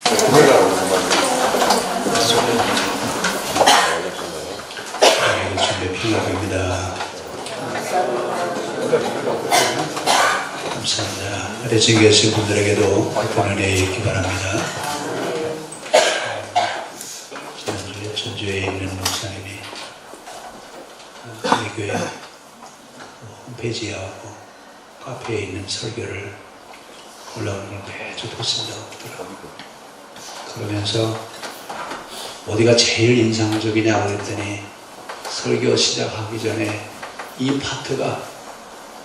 주님의 평화입니다. 감사합니다. 아래쪽에 계신 분들에게도 평안에 있기 바랍니다. 지난주에 전주에 있는 목사님이 저희 교회 홈페이지하고 카페에 있는 설교를 올라오는 걸 매주 듣습니다. 그러면서 어디가 제일 인상적이냐 그랬더니 설교 시작하기 전에 이 파트가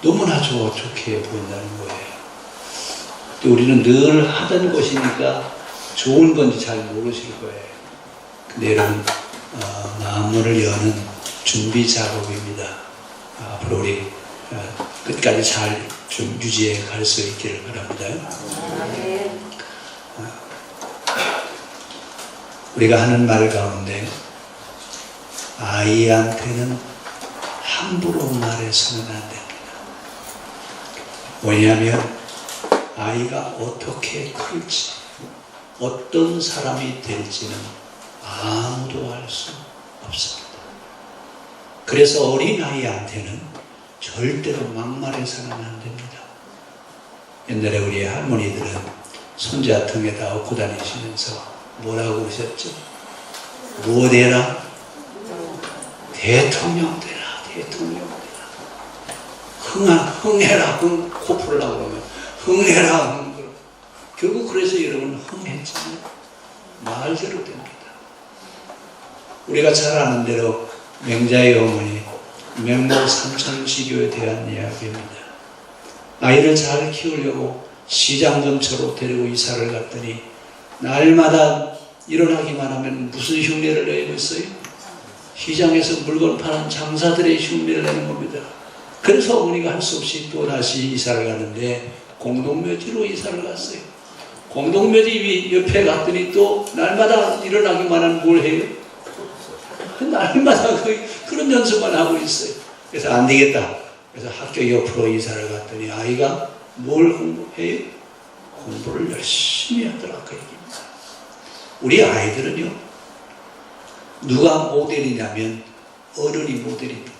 너무나 좋게 보인다는 거예요. 또 우리는 늘 하던 것이니까 좋은 건지 잘 모르실 거예요. 근데 여러분 마음문을 여는 준비 작업입니다. 앞으로 우리 끝까지 잘 좀 유지해 갈 수 있기를 바랍니다. 우리가 하는 말 가운데 아이한테는 함부로 말해서는 안 됩니다. 왜냐하면 아이가 어떻게 클지 어떤 사람이 될지는 아무도 알 수 없습니다. 그래서 어린아이한테는 절대로 막말해서는 안 됩니다. 옛날에 우리 할머니들은 손자 등에다 업고 다니시면서 뭐라고 그러셨죠? 뭐 되라? 대통령 되라, 대통령 되라. 흥해라, 코 풀으려고 그러면 흥해라, 결국 그래서 여러분 흥했잖아요. 말대로 됩니다. 우리가 잘 아는 대로 맹자의 어머니 맹모 삼천시교에 대한 이야기입니다. 아이를 잘 키우려고 시장 근처로 데리고 이사를 갔더니 날마다 일어나기만 하면 무슨 흉내를 내고 있어요? 시장에서 물건 파는 장사들의 흉내를 내는 겁니다. 그래서 어머니가 할 수 없이 또 다시 이사를 가는데 공동묘지로 이사를 갔어요. 공동묘지 옆에 갔더니 또 날마다 일어나기만 하면 뭘 해요? 날마다 그런 연습만 하고 있어요. 그래서 안 되겠다. 그래서 학교 옆으로 이사를 갔더니 아이가 뭘 공부해요? 공부를 열심히 하더라 그 얘기입니다. 우리 아이들은요, 누가 모델이냐면 어른이 모델입니다.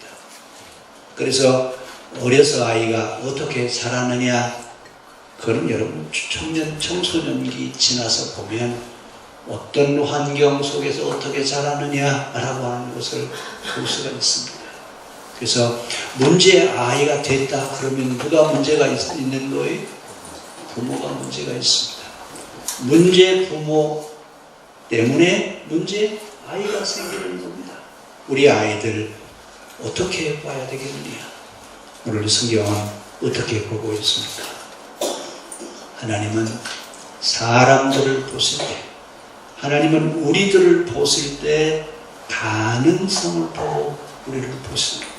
그래서 어려서 아이가 어떻게 자라느냐, 그건 여러분 청소년기 지나서 보면 어떤 환경 속에서 어떻게 자라느냐라고 하는 것을 볼 수가 있습니다. 그래서 문제 아이가 됐다 그러면 누가 문제가 있는 거예요? 부모가 문제가 있습니다. 문제 부모 때문에 문제 아이가 생기는 겁니다. 우리 아이들 어떻게 봐야 되겠느냐? 오늘 성경은 어떻게 보고 있습니까? 하나님은 사람들을 보실 때, 하나님은 우리들을 보실 때 가능성을 보고 우리를 보십니다.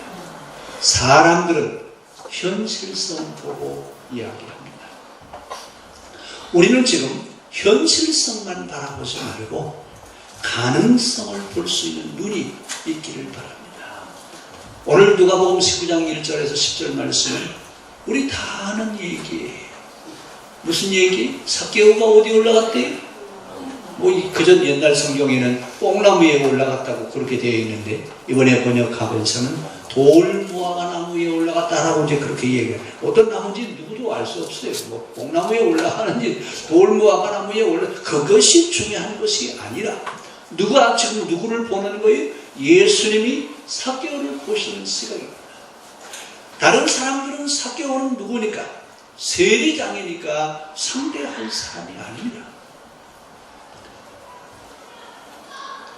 사람들은 현실성 보고 이야기합니다. 우리는 지금 현실성만 바라보지 말고 가능성을 볼 수 있는 눈이 있기를 바랍니다. 오늘 누가복음 19장 1절에서 10절 말씀은 우리 다 아는 얘기예요. 무슨 얘기? 삭개오가 어디 올라갔대요? 그전 옛날 성경에는 뽕나무에 올라갔다고 그렇게 되어 있는데 이번에 번역하면서는 돌무화과 나무에 올라갔다라고 이제 그렇게 얘기해요. 어떤 나무인지 누구도 알 수 없어요. 뽕나무에 올라가는지 돌무화과 나무에 그것이 중요한 것이 아니라 누가 지금 누구를 보는 거예요? 예수님이 삭개오를 보시는 시각입니다. 다른 사람들은 삭개오는 누구니까? 세리장이니까 상대할 사람이 아닙니다.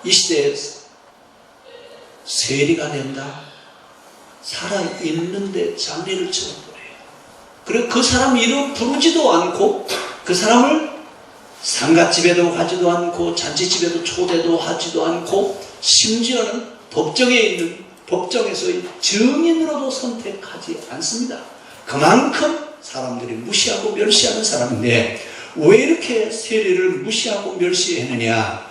이 시대에 세리가 된다, 살아있는데 장례를 쳐버려요. 그리고 그 사람 이름 부르지도 않고 그 사람을 상갓집에도 가지도 않고 잔치집에도 초대도 하지도 않고 심지어는 법정에 있는 법정에서의 증인으로도 선택하지 않습니다. 그만큼 사람들이 무시하고 멸시하는 사람인데 왜 이렇게 세리를 무시하고 멸시했느냐?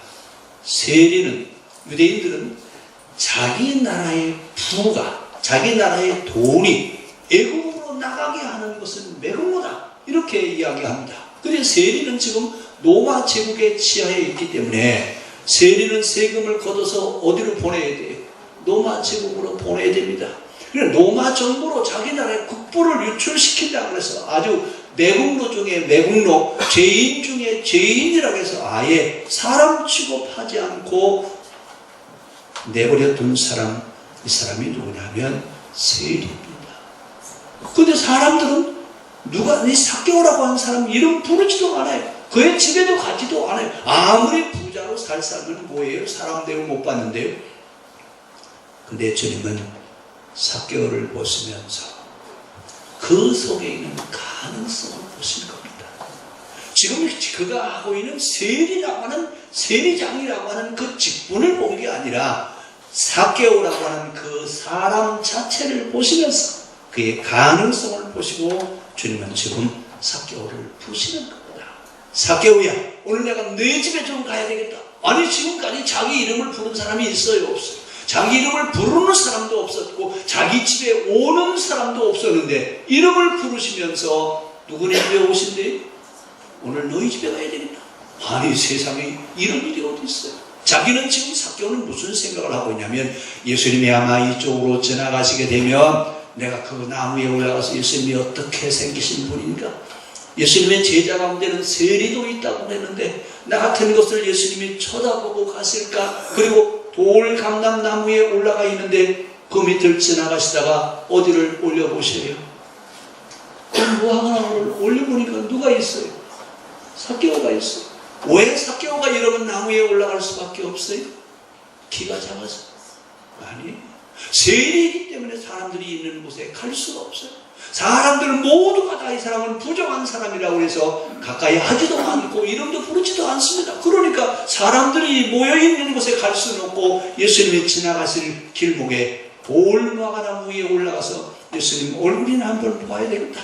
세리는, 유대인들은 자기 나라의 부가, 자기 나라의 돈이 애국으로 나가게 하는 것은 매국노다 이렇게 이야기합니다. 그런데 세리는 지금 로마 제국의 지하에 있기 때문에 세리는 세금을 걷어서 어디로 보내야 돼요? 로마 제국으로 보내야 됩니다. 그래 로마 정부로 자기 나라의 국부를 유출시킨다 그래서 아주 매국노 중에 매국노, 죄인 중에 죄인이라고 해서 아예 사람 취급하지 않고 내버려둔 사람, 이 사람이 누구냐면 세리입니다. 근데 사람들은 누가 이 삭개오라고 하는 사람 이름 부르지도 않아요. 그의 집에도 가지도 않아요. 아무리 부자로 살 사람은 뭐예요? 사람 대우 못 받는데요. 근데 주님은 삭개오를 보시면서 그 속에 있는 가능성을 보신 겁니다. 지금 그가 하고 있는 세리라고 하는 세리장이라고 하는 그 직분을 본 게 아니라 삭개오라고 하는 그 사람 자체를 보시면서 그의 가능성을 보시고 주님은 지금 삭개오를 부시는 겁니다. 삭개오야, 오늘 내가 네 집에 좀 가야 되겠다. 아니 지금까지 자기 이름을 부른 사람이 있어요? 없어요? 자기 이름을 부르는 사람도 없었고 자기 집에 오는 사람도 없었는데 이름을 부르시면서 누구네 집에 오신대? 오늘 너희 집에 가야 되겠다. 아니 세상에 이런 일이 어디 있어요? 자기는 지금 삭개오는 무슨 생각을 하고 있냐면 예수님이 아마 이쪽으로 지나가시게 되면 내가 그 나무에 올라가서 예수님이 어떻게 생기신 분인가? 예수님의 제자 가운데는 세리도 있다고 했는데 나 같은 것을 예수님이 쳐다보고 가실까? 그리고 돌 감람나무에 올라가 있는데 그 밑을 지나가시다가 어디를 올려보세요. 그 무화과나무를 올려보니까 누가 있어요? 삭개오가 있어요. 왜 삭개오가 이런 나무에 올라갈 수밖에 없어요? 키가 작아서? 아니, 세리이기 때문에 사람들이 있는 곳에 갈 수가 없어요. 사람들 모두가 다 이 사람은 부정한 사람이라고 해서 가까이 하지도 않고 이름도 부르지도 않습니다. 그러니까 사람들이 모여있는 곳에 갈 수는 없고 예수님이 지나가실 길목에 돌무화과나무 위에 올라가서 예수님 얼굴이나 한번 봐야 되겠다.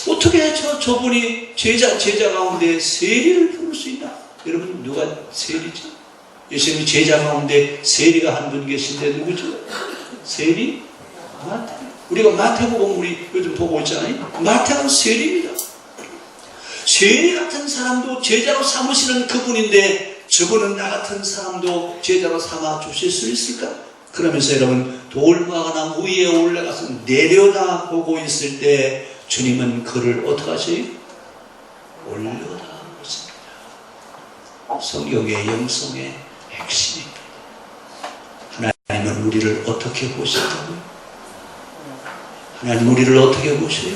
어떻게 저분이 제자 가운데 세리를 부를 수 있나? 여러분 누가 세리죠? 예수님이 제자 가운데 세리가 한 분 계신데 누구죠? 세리? 마태. 우리가 마태복음 우리 요즘 보고 있잖아요. 마태는 세리입니다. 세리 같은 사람도 제자로 삼으시는 그분인데 저분은 나 같은 사람도 제자로 삼아 주실 수 있을까? 그러면서 여러분 돌무화과나무 위에 올라가서 내려다보고 있을 때 주님은 그를 어떻게 하세요? 올려다보십니다. 성경의 영성의 핵심입니다. 하나님은 우리를 어떻게 보신다고요? 하나님 우리를 어떻게 보세요?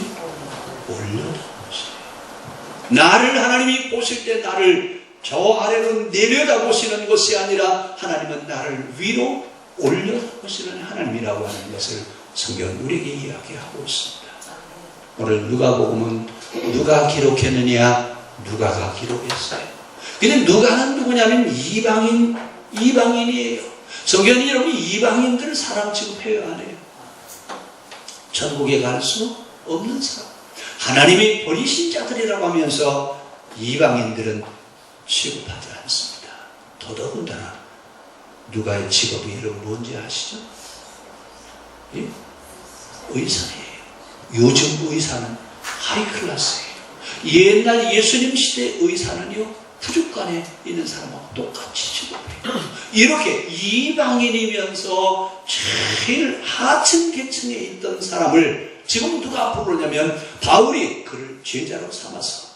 올려다보세요. 나를 하나님이 보실 때 나를 저 아래로 내려다보시는 것이 아니라 하나님은 나를 위로 올려다보시는 하나님이라고 하는 것을 성경은 우리에게 이야기하고 있습니다. 오늘 누가복음은 누가 기록했느냐? 누가가 기록했어요. 근데 누가는 누구냐면 이방인이에요. 성경이 여러분 이방인들을 사람 취급해요, 안 해요? 천국에 갈 수 없는 사람. 하나님이 버리신 자들이라고 하면서 이방인들은 취급하지 않습니다. 더더군다나 누가의 직업이 이름 뭔지 아시죠? 예? 의사예요. 요즘 의사는 하이클래스예요. 옛날 예수님 시대 의사는요 부족간에 있는 사람하고 똑같이 취급해요. 이렇게 이방인이면서 제일 하층 계층에 있던 사람을 지금 누가 부르냐면 바울이 그를 제자로 삼아서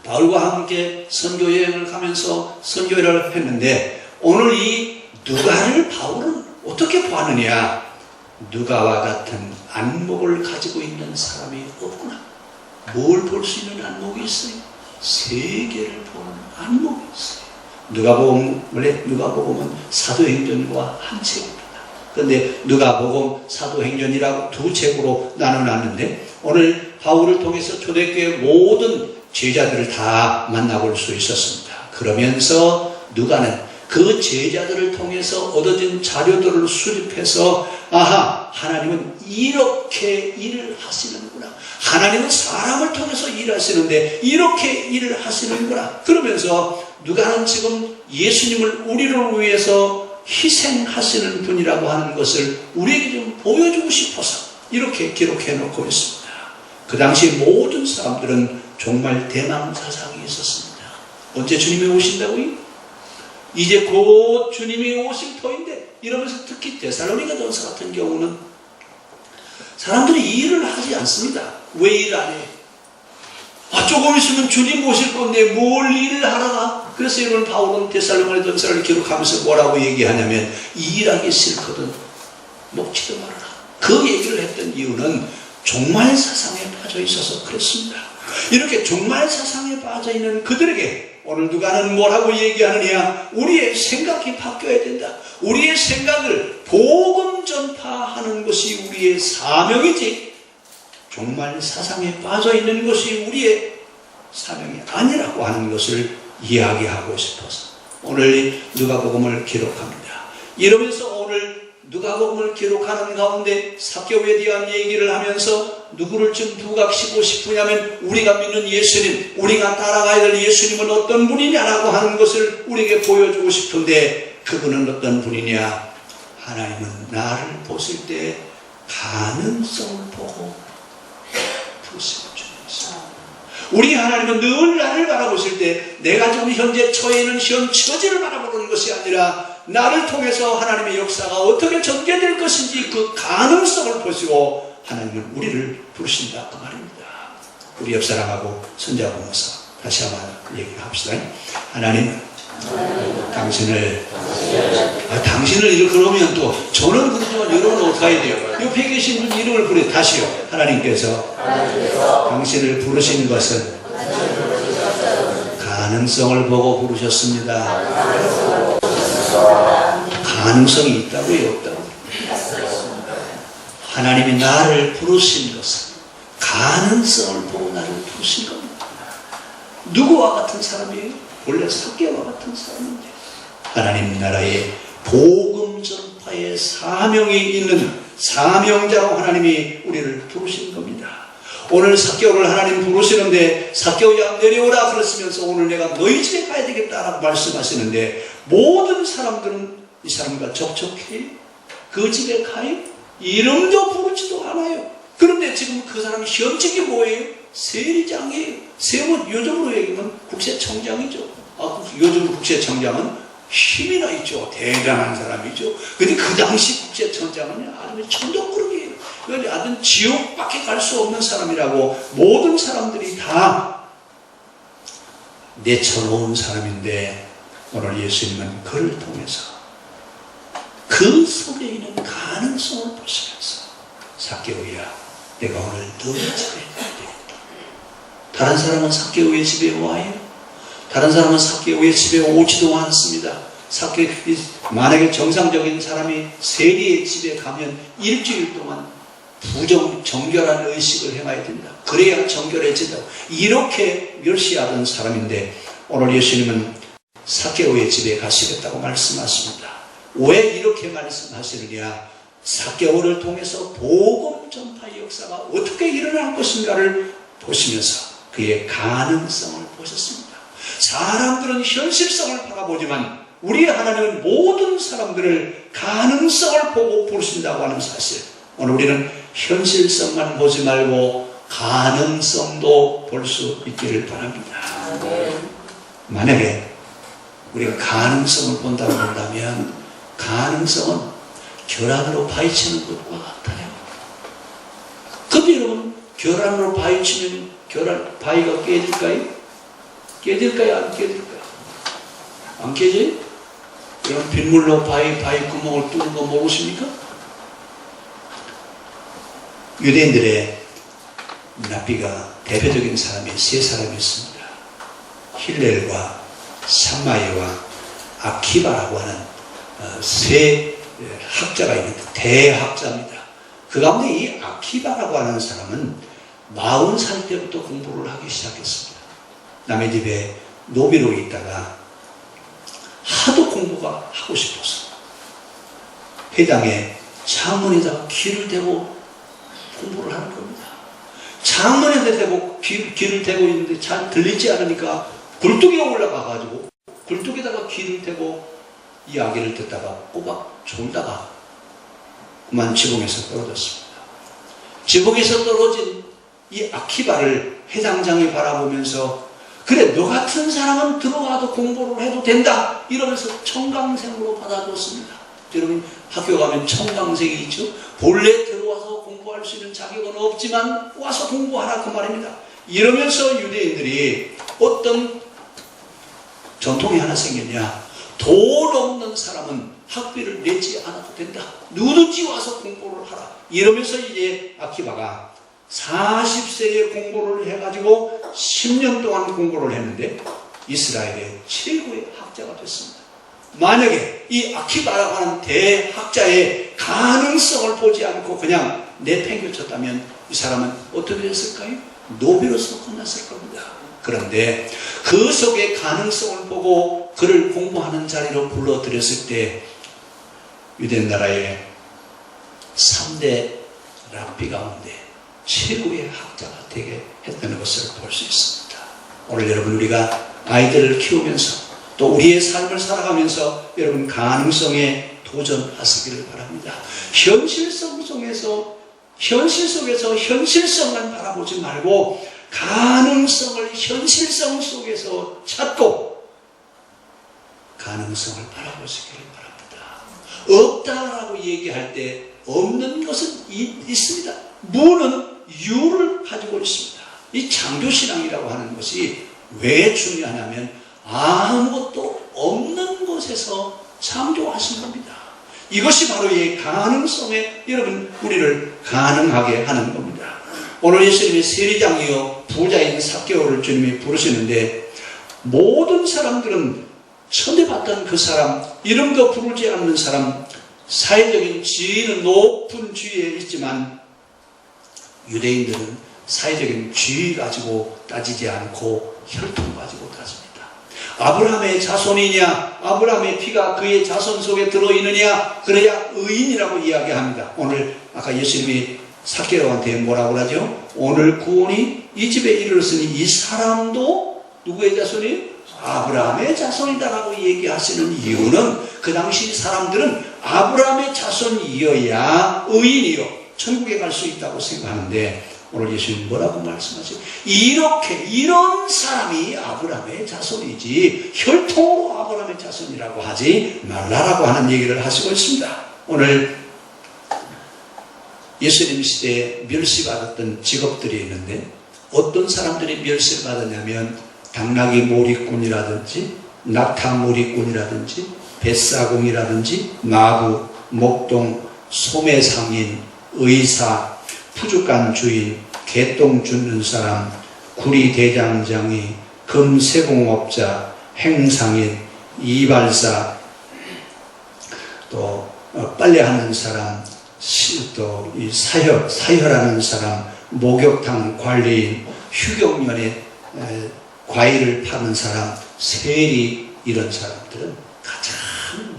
바울과 함께 선교 여행을 가면서 선교를 했는데 오늘 이 누가를 바울은 어떻게 보았느냐? 누가와 같은 안목을 가지고 있는 사람이 없구나. 뭘 볼 수 있는 안목이 있어요? 세계를 보는 안목이 있어요. 누가복음은 사도행전과 한 책입니다. 그런데 누가복음, 사도행전이라고 두 책으로 나눠놨는데 오늘 바울을 통해서 초대교회 모든 제자들을 다 만나볼 수 있었습니다. 그러면서 누가는 그 제자들을 통해서 얻어진 자료들을 수집해서 아하, 하나님은 이렇게 일을 하시는구나. 하나님은 사람을 통해서 일하시는데 이렇게 일을 하시는구나. 그러면서 누가는 지금 예수님을 우리를 위해서 희생하시는 분이라고 하는 것을 우리에게 좀 보여주고 싶어서 이렇게 기록해 놓고 있습니다. 그 당시 모든 사람들은 정말 대망사상이었어요. 있었습니다. 언제 주님이 오신다고요? 이제 곧 주님이 오실 터인데, 이러면서 특히 데살로니가 전서 같은 경우는 사람들이 이 일을 하지 않습니다. 왜 일 안 해? 조금 있으면 주님 오실 건데 뭘 일을 하라가? 그래서 여러분 바울은 데살로니가 전서를 기록하면서 뭐라고 얘기하냐면, 이 일하기 싫거든 먹지도 말아라. 그 얘기를 했던 이유는 종말 사상에 빠져 있어서 그렇습니다. 이렇게 종말 사상에 빠져 있는 그들에게 오늘 누가는 뭐라고 얘기하느냐? 우리의 생각이 바뀌어야 된다. 우리의 생각을 복음 전파하는 것이 우리의 사명이지, 종말 사상에 빠져 있는 것이 우리의 사명이 아니라고 하는 것을 이야기하고 싶어서 오늘 누가복음을 기록합니다. 이러면서 오늘 누가복음을 기록하는 가운데 삭개오에 대한 얘기를 하면서 누구를 좀 부각시키고 싶으냐면, 우리가 믿는 예수님, 우리가 따라가야 될 예수님은 어떤 분이냐라고 하는 것을 우리에게 보여주고 싶은데, 그분은 어떤 분이냐? 하나님은 나를 보실 때 가능성을 보고 부르시는 주님이십니다. 우리 하나님은 늘 나를 바라보실 때 내가 지금 현재 처해 있는 현 처지를 바라보는 것이 아니라 나를 통해서 하나님의 역사가 어떻게 전개될 것인지 그 가능성을 보시고 하나님은 우리를 부르신다, 그 말입니다. 우리 옆 사람하고 손잡으면서 다시 한번 얘기합시다. 하나님, 당신을 이렇게 그러면 또 저는 그렇지만 여러분은 어떻게 해야 돼요? 옆에 계신 분 이름을 부르요. 다시요. 하나님께서 당신을 부르신 것은 가능성을 보고 부르셨습니다. 가능성이 있다고요, 없다고요? 하나님이 나를 부르신 것은 가능성을 보고 나를 부르신 겁니다. 누구와 같은 사람이에요? 원래 삭개와 같은 사람인데, 하나님 나라의 복음 전파의 사명이 있는 사명자로 하나님이 우리를 부르신 겁니다. 오늘 삭개오를 하나님 부르시는데, 삭개오야 내려오라 그랬으면서 오늘 내가 너희 집에 가야 되겠다라고 말씀하시는데, 모든 사람들은 이 사람과 접촉해요? 그 집에 가요? 이름도 부르지도 않아요. 그런데 지금 그 사람이 현직이 뭐예요? 세리장이에요. 요즘으로 얘기하면 국세청장이죠. 요즘 국세청장은 힘이나 있죠. 대단한 사람이죠. 근데 그 당시 국세청장은 아주 천덕꾸러기예요. 아주 지옥밖에 갈 수 없는 사람이라고 모든 사람들이 다 내쳐놓은 사람인데, 오늘 예수님은 그를 통해서 그 속에 있는 가능성을 보시면서, 삭개오야, 내가 오늘 너 집에 가야 되겠다. 다른 사람은 삭개오의 집에 와요? 다른 사람은 삭개오의 집에 오지도 않습니다. 만약에 정상적인 사람이 세리의 집에 가면 일주일 동안 정결한 의식을 행해야 된다. 그래야 정결해진다. 이렇게 멸시하던 사람인데, 오늘 예수님은 삭개오의 집에 가시겠다고 말씀하십니다. 왜 이렇게 말씀하시느냐? 삭개오를 통해서 복음 전파의 역사가 어떻게 일어날 것인가를 보시면서 그의 가능성을 보셨습니다. 사람들은 현실성을 바라보지만 우리 하나님은 모든 사람들을 가능성을 보고 부르신다고 하는 사실, 오늘 우리는 현실성만 보지 말고 가능성도 볼 수 있기를 바랍니다. 만약에 우리가 가능성을 본다고 한다면, 가능성은 계란으로 파헤치는 것과 같아요. 근데 여러분, 계란으로 파헤치면 바위가 깨질까요? 깨질까요? 안 깨질까요? 안 깨져요? 여러분, 빗물로 바위 구멍을 뚫는 거 모르십니까? 유대인들의 랍비가 대표적인 사람이 세 사람이 있습니다. 힐렐과 샴마이와 아키바라고 하는 세 학자가 있는데, 대학자입니다. 그 가운데 이 아키바라고 하는 사람은 40살 때부터 공부를 하기 시작했습니다. 남의 집에 노비로 있다가 하도 공부가 하고 싶어서 회당에 창문에다가 귀를 대고 공부를 하는 겁니다. 창문에다 대고 귀를 대고 있는데 잘 들리지 않으니까 굴뚝에 올라가가지고 굴뚝에다가 귀를 대고 이야기를 듣다가 꼬박 졸다가 그만 지붕에서 떨어졌습니다. 지붕에서 떨어진 이 아키바를 회당장이 바라보면서 그래 너 같은 사람은 들어와도 공부를 해도 된다 이러면서 청강생으로 받아줬습니다. 여러분 학교 가면 청강생이 있죠. 본래 들어와서 공부할 수 있는 자격은 없지만 와서 공부하라 그 말입니다. 이러면서 유대인들이 어떤 전통이 하나 생겼냐. 돈 없는 사람은 학비를 내지 않아도 된다. 누구든지 와서 공부를 하라. 이러면서 이제 아키바가 40세에 공부를 해가지고 10년 동안 공부를 했는데 이스라엘의 최고의 학자가 됐습니다. 만약에 이 아키바라고 하는 대학자의 가능성을 보지 않고 그냥 내팽겨쳤다면 이 사람은 어떻게 됐을까요? 노비로서 끝났을 겁니다. 그런데 그 속에 가능성을 보고 그를 공부하는 자리로 불러들였을 때 유대 나라의 3대 랍비 가운데 최고의 학자가 되게 했다는 것을 볼 수 있습니다. 오늘 여러분 우리가 아이들을 키우면서 또 우리의 삶을 살아가면서 여러분 가능성에 도전하시기를 바랍니다. 현실성 속에서 현실성만 바라보지 말고 가능성을 현실성 속에서 찾고 가능성을 바라보시기를 바랍니다. 없다라고 얘기할 때 없는 것은 있습니다. 무는 유를 가지고 있습니다. 이 창조신앙이라고 하는 것이 왜 중요하냐면 아무것도 없는 곳에서 창조하신 겁니다. 이것이 바로 이 가능성에 여러분 우리를 가능하게 하는 겁니다. 오늘 예수님이 세리장이요 부자인 삭개오를 주님이 부르시는데 모든 사람들은 천대받던 그 사람, 이름도 부르지 않는 사람, 사회적인 지위는 높은 지위에 있지만 유대인들은 사회적인 지위 가지고 따지지 않고 혈통 가지고 따집니다. 아브라함의 자손이냐, 아브라함의 피가 그의 자손 속에 들어있느냐, 그래야 의인이라고 이야기합니다. 오늘 아까 예수님이 삭개오한테 뭐라고 하죠? 오늘 구원이 이 집에 이르렀으니 이 사람도 누구의 자손이에요? 아브라함의 자손이다라고 얘기하시는 이유는 그 당시 사람들은 아브라함의 자손이어야 의인이요 천국에 갈 수 있다고 생각하는데 오늘 예수님 뭐라고 말씀하세요? 이런 사람이 아브라함의 자손이지 혈통으로 아브라함의 자손이라고 하지 말라라고 하는 얘기를 하시고 있습니다. 오늘 예수님 시대에 멸시받았던 직업들이 있는데 어떤 사람들이 멸시를 받았냐면 당나귀 몰이꾼이라든지 낙타 몰이꾼이라든지 뱃사공이라든지 마구, 목동, 소매상인, 의사, 푸주간 주인, 개똥 줍는 사람, 구리 대장장이, 금세공업자, 행상인, 이발사, 또 빨래하는 사람, 또 이 사혈하는 사람, 목욕탕 관리인, 휴경연에 과일을 파는 사람, 세리, 이런 사람들은 가장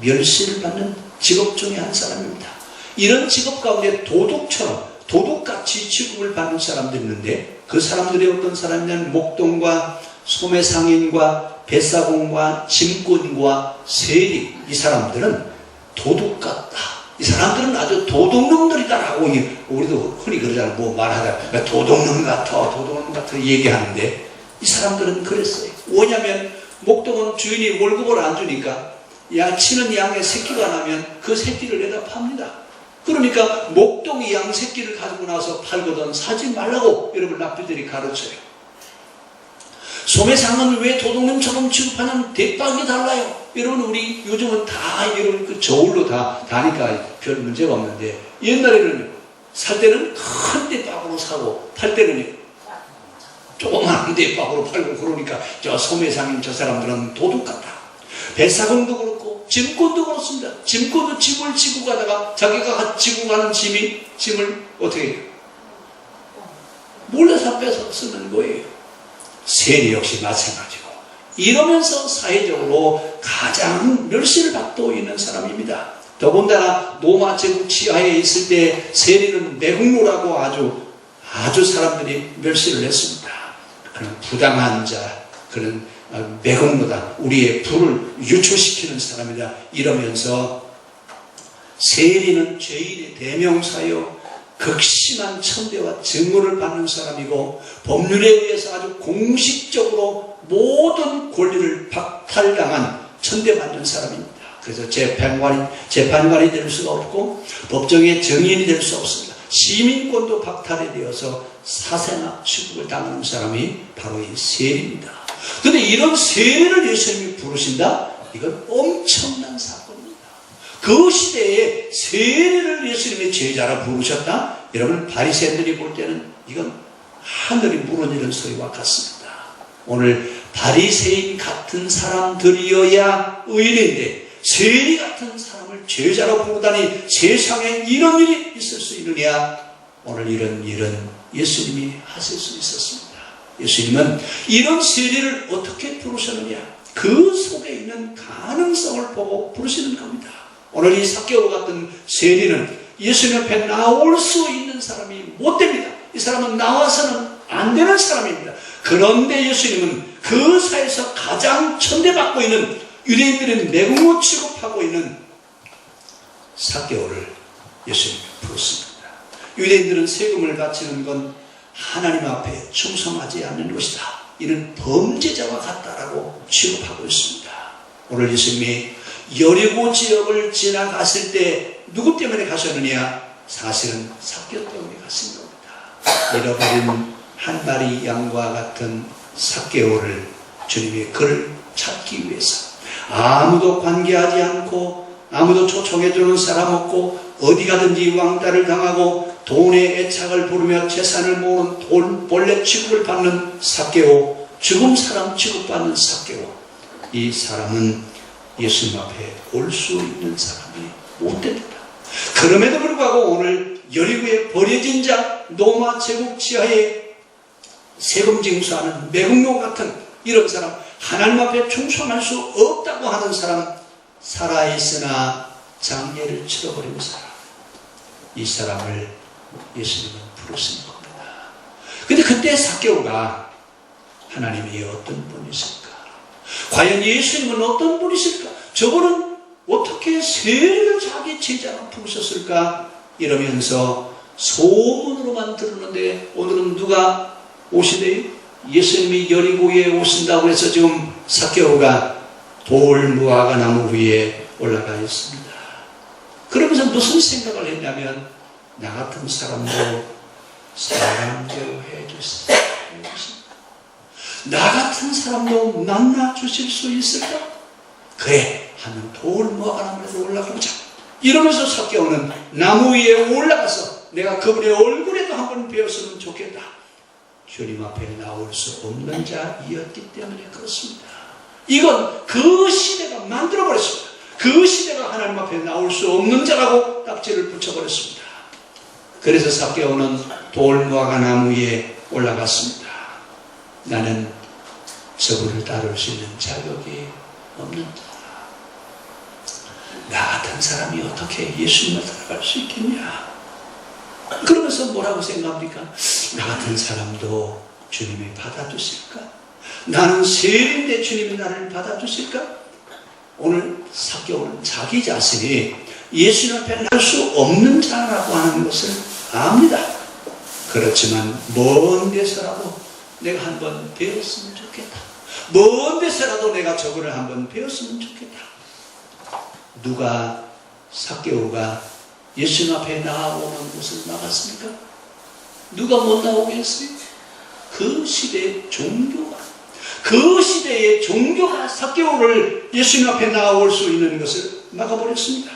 멸시를 받는 직업 중에 한 사람입니다. 이런 직업 가운데 도둑같이 취급을 받는 사람들이 있는데 그 사람들이 어떤 사람이냐면 목동과 소매상인과 뱃사공과 짐꾼과 세리, 이 사람들은 도둑 같다. 이 사람들은 아주 도둑놈들이다라고 우리도 흔히 그러잖아요. 뭐 말하다가 도둑놈 같아 얘기하는데 이 사람들은 그랬어요. 왜냐하면 목동은 주인이 월급을 안 주니까 치는 양의 새끼가 나면 그 새끼를 내다 팝니다. 그러니까 목동이 양 새끼를 가지고 나서 팔거든 사지 말라고 여러분 랍비들이 가르쳐요. 소매상은 왜 도둑놈처럼 취급하냐면 대박이 달라요. 여러분 우리 요즘은 다 여러분 그 저울로 다 다니까 별 문제가 없는데 옛날에는 살 때는 큰 대박으로 사고 팔 때는 조그마한 대박으로 팔고 그러니까 저 소매상인 저 사람들은 도둑 같다. 뱃사공도 그렇고 짐꾼도 그렇습니다. 짐꾼도 짐을 지고 가다가 자기가 지고 가는 짐을 어떻게 해요? 몰래서 뺏어 쓰는 거예요. 세리 역시 마찬가지고 이러면서 사회적으로 가장 멸시를 받고 있는 사람입니다. 더군다나 로마 제국 치하에 있을 때 세리는 매국노라고 아주 사람들이 멸시를 했습니다. 그런 부당한 자, 그런 매국노다, 우리의 부를 유출시키는 사람이다 이러면서 세리는 죄인의 대명사요 극심한 천대와 증오를 받는 사람이고 법률에 의해서 아주 공식적으로 모든 권리를 박탈당한 천대받는 사람입니다. 그래서 재판관이 될 수가 없고 법정의 정인이 될 수 없습니다. 시민권도 박탈이 되어서 사생아 취급을 당하는 사람이 바로 이 세리입니다. 그런데 이런 세리를 예수님이 부르신다? 이건 엄청난 사건입니다. 그 시대에 세리를 예수님의 제자라 부르셨다? 여러분, 바리새인들이 볼 때는 이건 하늘이 무너지는 소리와 같습니다. 오늘 바리새인 같은 사람들이어야 의인인데 세리 같은 사람을 제자로 부르다니 세상에 이런 일이 있을 수 있느냐? 오늘 이런 일은 예수님이 하실 수 있었습니다. 예수님은 이런 세리를 어떻게 부르셨느냐? 그 속에 있는 가능성을 보고 부르시는 겁니다. 오늘 이 삭개오 같은 세리는 예수님 앞에 나올 수 있는 사람이 못 됩니다. 이 사람은 나와서는 안 되는 사람입니다. 그런데 예수님은 그 사이에서 가장 천대받고 있는 유대인들은 매국노 취급하고 있는 삭개오를 예수님이 부르습니다. 유대인들은 세금을 바치는 건 하나님 앞에 충성하지 않는 것이다. 이는 범죄자와 같다라고 취급하고 있습니다. 오늘 예수님이 여리고 지역을 지나갔을 때 누구 때문에 가셨느냐? 사실은 삭개오 때문에 가신 겁니다. 잃어버린 한 마리 양과 같은 삭개오를 주님이 그를 찾기 위해서 아무도 관계하지 않고 아무도 초청해주는 사람 없고 어디 가든지 왕따를 당하고 돈의 애착을 부르며 재산을 모으는 돈벌레 취급을 받는 삭개오, 죽은 사람 취급받는 삭개오. 이 사람은 예수님 앞에 올 수 있는 사람이 못 됩니다. 그럼에도 불구하고 오늘 여리고에 버려진 자, 로마 제국 지하에 세금 징수하는 매국노 같은 이런 사람, 하나님 앞에 충성할 수 없다고 하는 사람, 살아있으나 장례를 치러버린 사람, 이 사람을 예수님은 부르신 겁니다. 근데 그때 삭개오가 하나님이 어떤 분이실까? 과연 예수님은 어떤 분이실까? 저분은 어떻게 세리를 자기 제자로 부르셨을까? 이러면서 소문으로만 들었는데 오늘은 누가 오시대요? 예수님이 여리고에 오신다고 해서 지금 삭개오가 돌 무화과 나무 위에 올라가 있습니다. 그러면서 무슨 생각을 했냐면 나 같은 사람도 사랑대로 해주세요. 나 같은 사람도 만나 주실 수 있을까? 그래 하면 돌 무화과 나무에서 올라가보자. 이러면서 삭개오는 나무 위에 올라가서 내가 그분의 얼굴에도 한번 배웠으면 좋겠다. 주님 앞에 나올 수 없는 자이었기 때문에 그렇습니다. 이건 그 시대가 만들어버렸습니다. 그 시대가 하나님 앞에 나올 수 없는 자라고 딱지를 붙여버렸습니다. 그래서 삭개오는 돌무화과 나무 위에 올라갔습니다. 나는 저분을 따를 수 있는 자격이 없는 자다. 나 같은 사람이 어떻게 예수님을 따라갈 수 있겠냐? 그러면서 뭐라고 생각합니까? 나 같은 사람도 주님이 받아주실까? 나는 세리인데 주님이 나를 받아주실까? 오늘 삭개오는 자기 자신이 예수님 앞에 날 수 없는 자라고 하는 것을 압니다. 그렇지만 먼 데서라도 내가 한번 배웠으면 좋겠다. 먼 데서라도 내가 저거를 한번 배웠으면 좋겠다. 누가 삭개오가 예수님 앞에 나오는 곳을 나갔습니까? 누가 못 나오겠어요? 그 시대의 종교가, 그 시대의 종교가 삭개오를 예수님 앞에 나올 수 있는 것을 막아버렸습니다.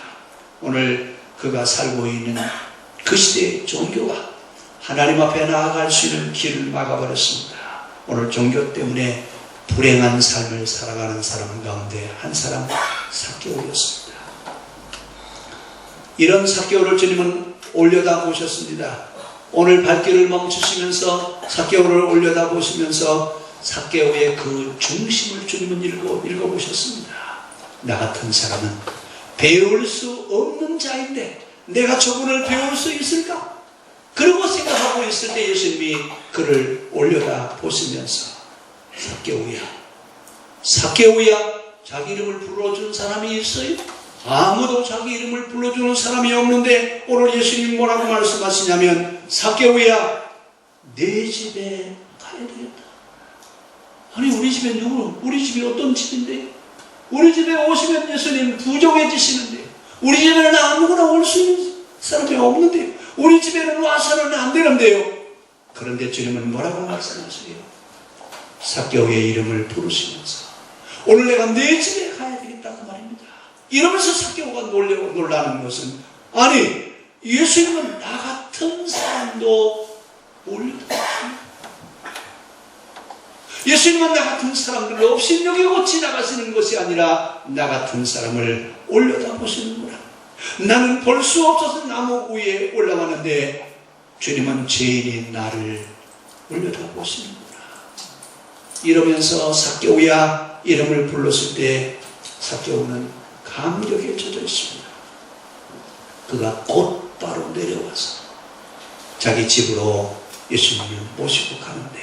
오늘 그가 살고 있는 그 시대의 종교가 하나님 앞에 나아갈 수 있는 길을 막아버렸습니다. 오늘 종교 때문에 불행한 삶을 살아가는 사람 가운데 한 사람 삭개오였습니다. 이런 삭개오를 주님은 올려다 보셨습니다. 오늘 발길을 멈추시면서 삭개오를 올려다 보시면서 삭개오의 그 중심을 주님은 읽어보셨습니다. 나 같은 사람은 배울 수 없는 자인데 내가 저분을 배울 수 있을까? 그러고 생각하고 있을 때 예수님이 그를 올려다 보시면서 삭개오야, 삭개오야, 자기 이름을 불러준 사람이 있어요? 아무도 자기 이름을 불러주는 사람이 없는데 오늘 예수님 뭐라고 말씀하시냐면 삭개오야 내 집에 가야 되겠다. 아니 우리 집에 누구? 우리 집이 어떤 집인데? 우리 집에 오시면 예수님 부정해지시는데 우리 집에는 아무거나 올 수 있는 사람이 없는데 우리 집에는 와서는 안 되는데요. 그런데 주님은 뭐라고 말씀하세요? 삭개오의 이름을 부르시면서 오늘 내가 내 집에 가야 되겠다고 말입니다. 이러면서 삭개오가 놀라는 것은 아니 예수님은 나 같은 사람도 올려다보십니다. 예수님은 나 같은 사람들을 없이 여기고 지나가시는 것이 아니라 나 같은 사람을 올려다보시는구나. 나는 볼 수 없어서 나무 위에 올라가는데 주님은 죄인인 나를 올려다보시는구나. 이러면서 삭개오야 이름을 불렀을 때 삭개오는 감격에 젖어 있습니다. 그가 곧바로 내려와서 자기 집으로 예수님을 모시고 가는데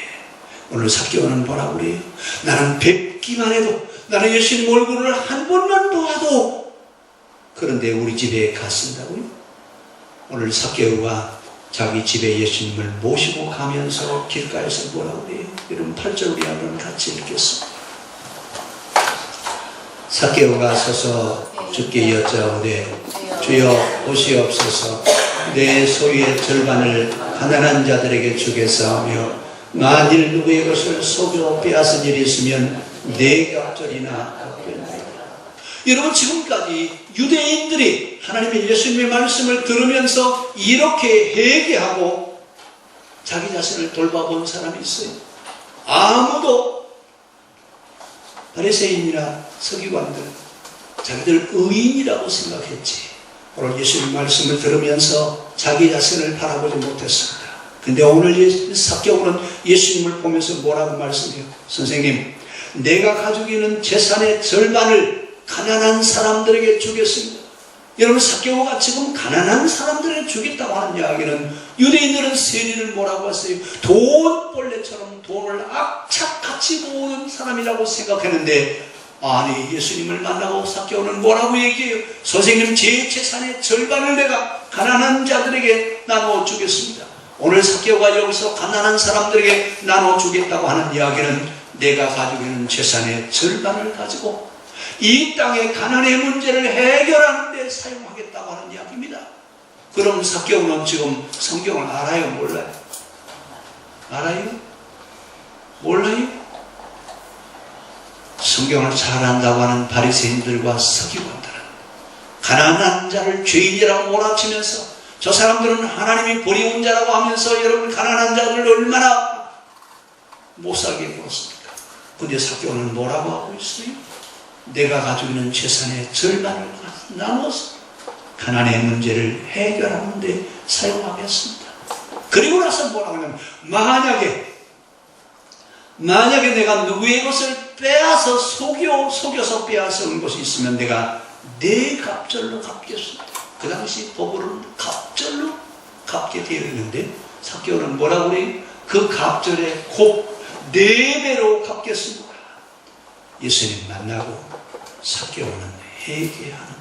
오늘 삭개오는 뭐라고 그래요? 나는 뵙기만 해도 나는 예수님 얼굴을 한 번만 보아도 그런데 우리 집에 갔습니다고요? 오늘 삭개오가 자기 집에 예수님을 모시고 가면서 길가에서 뭐라고 그래요? 여러분 8절 우리 한번 같이 읽겠습니다. 삭개오가 서서 주께 여짜오되 주여 보시옵소서 내 소유의 절반을 가난한 자들에게 주겠사오며 만일 누구의 것을 속여 빼앗은 일이 있으면 네 갑절이나 갚겠나이다. 여러분 지금까지 유대인들이 하나님의 예수님의 말씀을 들으면서 이렇게 회개하고 자기 자신을 돌봐본 사람이 있어요? 아무도. 바리새인이나 서기관들 자기들 의인이라고 생각했지 오늘 예수님 말씀을 들으면서 자기 자신을 바라보지 못했습니다. 근데 오늘 삭개오는 예수님을 보면서 뭐라고 말씀해요? 선생님 내가 가지고 있는 재산의 절반을 가난한 사람들에게 주겠습니다. 여러분 삭개오가 지금 가난한 사람들에게 주겠다고 하는 이야기는 유대인들은 세리를 뭐라고 했어요? 돈벌레처럼 돈을 악착같이 모으는 사람이라고 생각했는데 아니 예수님을 만나고 삭개오는 뭐라고 얘기해요? 선생님 제 재산의 절반을 내가 가난한 자들에게 나눠주겠습니다. 오늘 삭개오가 여기서 가난한 사람들에게 나눠주겠다고 하는 이야기는 내가 가지고 있는 재산의 절반을 가지고 이 땅의 가난의 문제를 해결하는 데 사용하겠다고 하는 이야기입니다. 그럼 삭개오는 지금 성경을 알아요? 몰라요? 알아요? 몰라요? 성경을 잘 안다고 하는 바리새인들과 서기관들은 가난한 자를 죄인이라고 몰아치면서 저 사람들은 하나님이 버리운 자라고 하면서 여러분 가난한 자들을 얼마나 못살게 굴었습니까? 근데 삭개오는 뭐라고 하고 있어요? 내가 가지고 있는 재산의 절반을 나눠서 가난의 문제를 해결하는 데 사용하겠습니다. 그리고 나서 뭐라고 하냐면 만약에 내가 누구의 것을 빼앗아 속여서 빼앗은 것이 있으면 내가 네 갑절로 갚겠습니다. 그 당시 법으로는 갑절로 갚게 되어 있는데 삭개오는 뭐라고 그래요? 그 갑절에 곧 4배로 갚겠습니다. 예수님 만나고 삭개오는 회개하는 겁니다.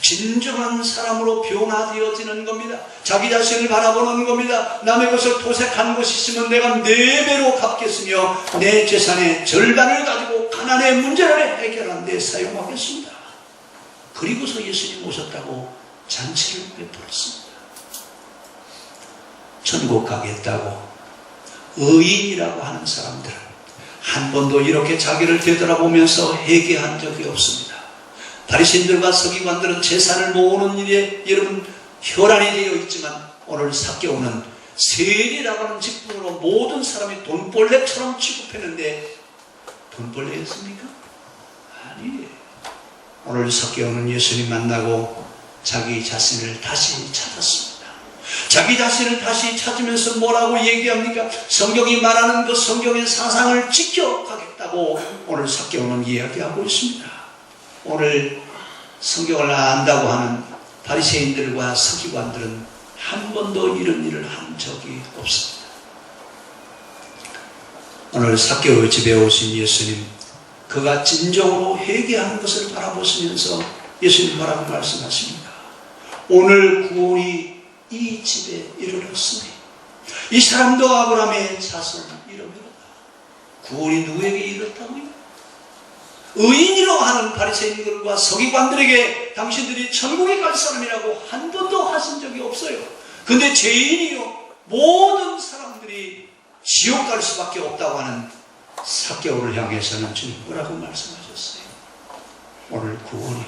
진정한 사람으로 변화되어지는 겁니다. 자기 자신을 바라보는 겁니다. 남의 것을 도색한 것이 있으면 내가 4배로 갚겠으며 내 재산의 절반을 가지고 가난의 문제를 해결하는 데 사용하겠습니다. 그리고서 예수님 오셨다고 잔치를 베풀었습니다. 천국 가겠다고 의인이라고 하는 사람들은 한 번도 이렇게 자기를 되돌아보면서 회개한 적이 없습니다. 바리새인들과 서기관들은 재산을 모으는 일에 여러분 혈안이 되어 있지만 오늘 삭개오는 세리라고 하는 직분으로 모든 사람이 돈벌레처럼 취급했는데 돈벌레였습니까? 아니에요. 오늘 삭개오는 예수님 만나고 자기 자신을 다시 찾았습니다. 자기 자신을 다시 찾으면서 뭐라고 얘기합니까? 성경이 말하는 그 성경의 사상을 지켜가겠다고 오늘 삭개오는 이야기하고 있습니다. 오늘 성경을 안다고 하는 바리새인들과 서기관들은 한 번도 이런 일을 한 적이 없습니다. 오늘 삭개오 집에 오신 예수님, 그가 진정으로 회개하는 것을 바라보시면서 예수님 뭐라고 말씀하십니까? 오늘 구원이 이 집에 이르렀으니 이 사람도 아브라함의 자손이러므로다. 구원이 누구에게 이르렀다고요? 의인이라고 하는 바리새인들과 서기관들에게 당신들이 천국에 갈 사람이라고 한 번도 하신 적이 없어요. 근데 죄인이요 모든 사람들이 지옥 갈 수밖에 없다고 하는 삭개오를 향해서는 주님 뭐라고 말씀하셨어요? 오늘 구원이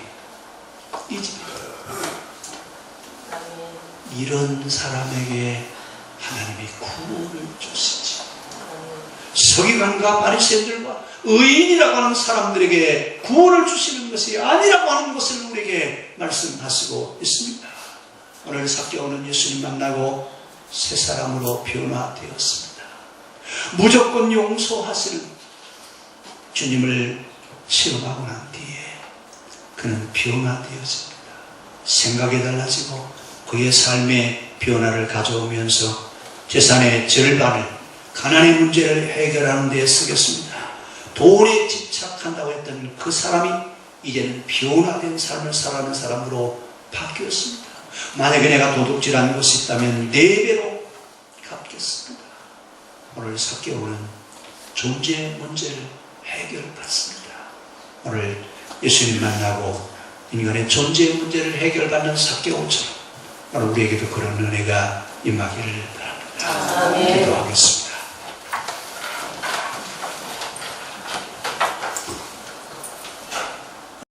이 집에 이런 사람에게 하나님이 구원을 주시지. 서기관과 바리새인들과 의인이라고 하는 사람들에게 구원을 주시는 것이 아니라고 하는 것을 우리에게 말씀하시고 있습니다. 오늘 삭개오는 예수님 만나고 새 사람으로 변화되었습니다. 무조건 용서하시는 주님을 체험하고 난 뒤에 그는 변화되었습니다. 생각이 달라지고 그의 삶의 변화를 가져오면서 재산의 절반을 가난의 문제를 해결하는 데 쓰겠습니다. 돈에 집착한다고 했던 그 사람이 이제는 변화된 삶을 살아가는 사람으로 바뀌었습니다. 만약에 내가 도둑질한 것이 있다면 4배로 갚겠습니다. 오늘 삭개오는 존재 문제를 해결받습니다. 오늘 예수님 만나고 인간의 존재 문제를 해결받는 삭개오처럼 오늘 우리에게도 그런 은혜가 임하기를 바랍니다. 기도하겠습니다.